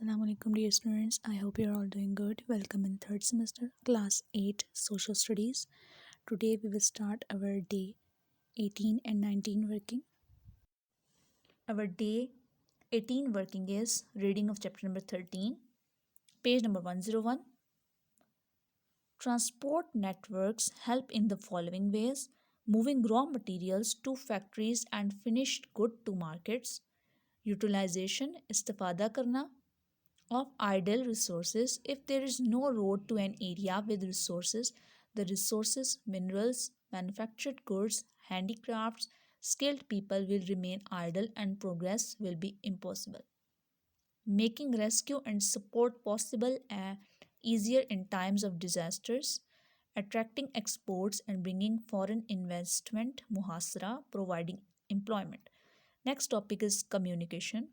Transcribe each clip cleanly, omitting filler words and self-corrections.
Assalamu alaikum dear students. I hope you're all doing good. Welcome in third semester, class 8 social studies. Today we will start our day 18 and 19 working. Our day 18 working is reading of chapter number 13, page number 101. Transport networks help in the following ways: moving raw materials to factories and finished good to markets, utilization istifada karna of idle resources. If there is no road to an area with resources, the resources, minerals, manufactured goods, handicrafts, skilled people will remain idle and progress will be impossible. Making rescue and support possible and easier in times of disasters, attracting exports and bringing foreign investment, muhasara, providing employment. Next topic is communication.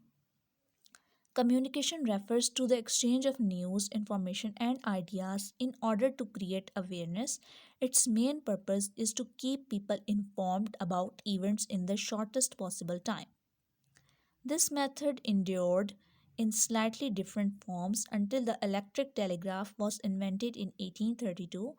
Communication refers to the exchange of news, information, and ideas in order to create awareness. Its main purpose is to keep people informed about events in the shortest possible time. This method endured in slightly different forms until the electric telegraph was invented in 1832.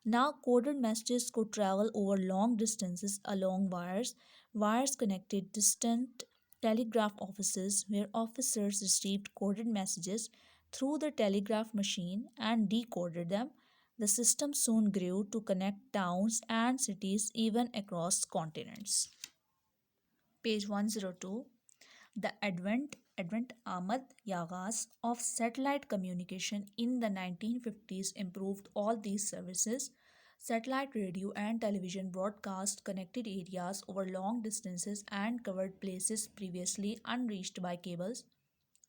Now, coded messages could travel over long distances along wires. Wires connected distant telegraph offices where officers received coded messages through the telegraph machine and decoded them. The system soon grew to connect towns and cities even across continents. Page 102. The advent Ahmad Yagas of satellite communication in the 1950s improved all these services. Satellite radio and television broadcast connected areas over long distances and covered places previously unreached by cables.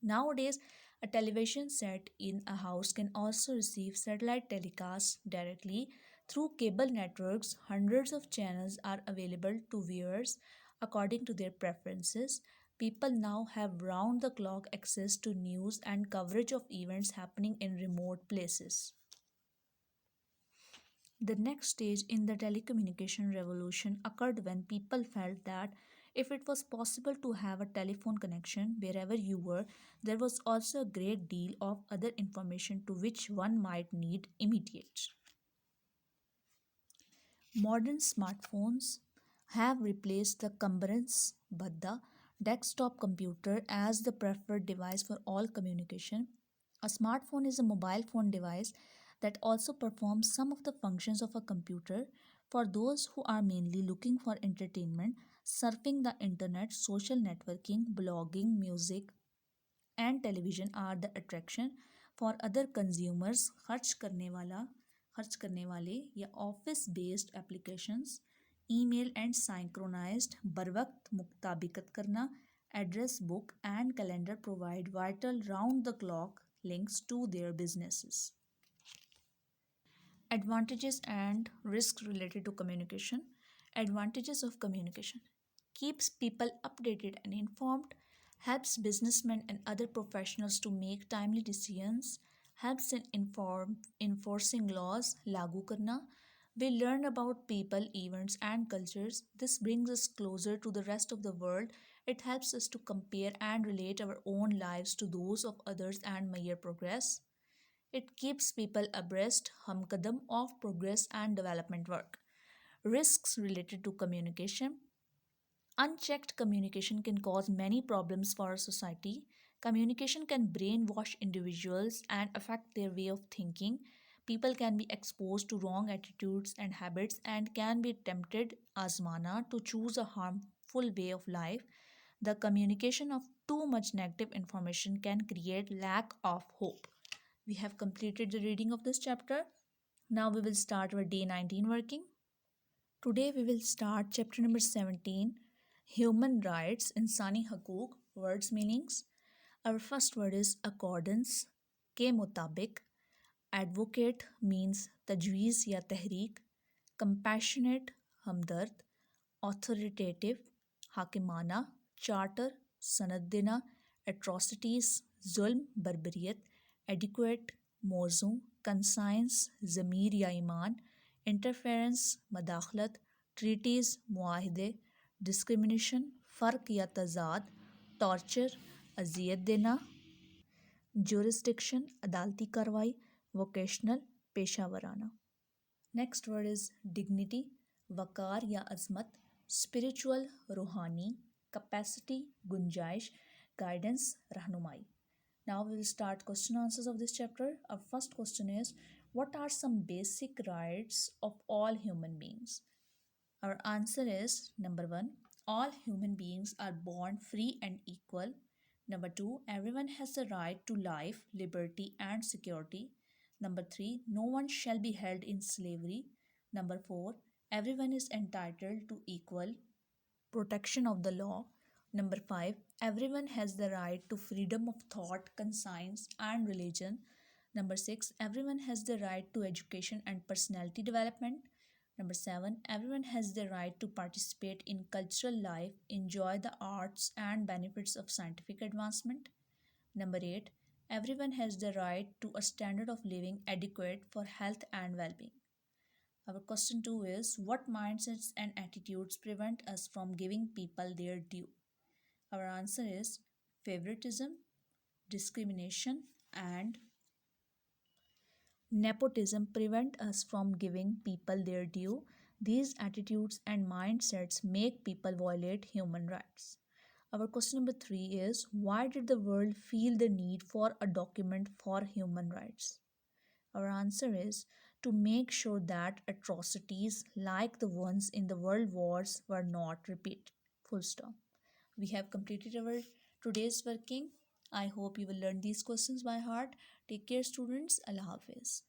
Nowadays, a television set in a house can also receive satellite telecasts directly through cable networks. Hundreds of channels are available to viewers according to their preferences. People now have round the clock access to news and coverage of events happening in remote places. The next stage in the telecommunication revolution occurred when people felt that if it was possible to have a telephone connection wherever you were, there was also a great deal of other information to which one might need immediate. Modern smartphones have replaced the cumbrance but the desktop computer as the preferred device for all communication. A smartphone is a mobile phone device that also performs some of the functions of a computer. For those who are mainly looking for entertainment, surfing the internet, social networking, blogging, music, and television are the attraction. For other consumers, खर्च करने वाले या office based applications, email and synchronized बर वक्त मुताबिकत करना, address book and calendar provide vital round the clock links to their businesses. Advantages and risks related to communication. Advantages of communication: keeps people updated and informed, helps businessmen and other professionals to make timely decisions, helps in enforcing laws, lagu karna. We learn about people, events, and cultures. This brings us closer to the rest of the world. It helps us to compare and relate our own lives to those of others and measure progress. It keeps people abreast, humkadam, of progress and development work. Risks related to communication. Unchecked communication can cause many problems for our society. Communication can brainwash individuals and affect their way of thinking. People can be exposed to wrong attitudes and habits and can be tempted, asmana, to choose a harmful way of life. The communication of too much negative information can create lack of hope. We have completed the reading of this chapter. Now we will start our day 19 working. Today we will start chapter number 17, Human Rights, Insani Hakook, words meanings. Our first word is accordance, ke mutabik. Advocate means tajweez ya tehreek. Compassionate, Hamdard. Authoritative, hakimana. Charter, sanad dena. Atrocities, zulm, barbariyat. Adequate, मौजू. Conscience, ज़मीर या ईमान. Interference, मदाखलत. Treaties, मुआहदे. Discrimination, फ़र्क या तज़ाद. Torture, अजियत देना. jurisdiction अदालती कार्रवाई, vocational पेशा वराना. Next word is dignity, वकार या अजमत, spiritual रूहानी, capacity गुंजाइश, guidance रहनुमाई. Now we will start question answers of this chapter. Our first question is, what are some basic rights of all human beings? Our answer is number 1, all human beings are born free and equal. Number 2, everyone has the right to life, liberty, and security. Number 3, no one shall be held in slavery. Number 4, everyone is entitled to equal protection of the law. Number 5, everyone has the right to freedom of thought, conscience, and religion. Number 6, everyone has the right to education and personality development. Number 7, everyone has the right to participate in cultural life, enjoy the arts, and benefits of scientific advancement. Number 8, everyone has the right to a standard of living adequate for health and well being. Our question 2 is, what mindsets and attitudes prevent us from giving people their due? Our answer is favoritism, discrimination, and nepotism prevent us from giving people their due. These attitudes and mindsets make people violate human rights. Our question number 3 is, why did the world feel the need for a document for human rights? Our answer is to make sure that atrocities like the ones in the world wars were not repeated. Full stop. We have completed our today's working. I hope you will learn these questions by heart. Take care, students. Allah Hafiz.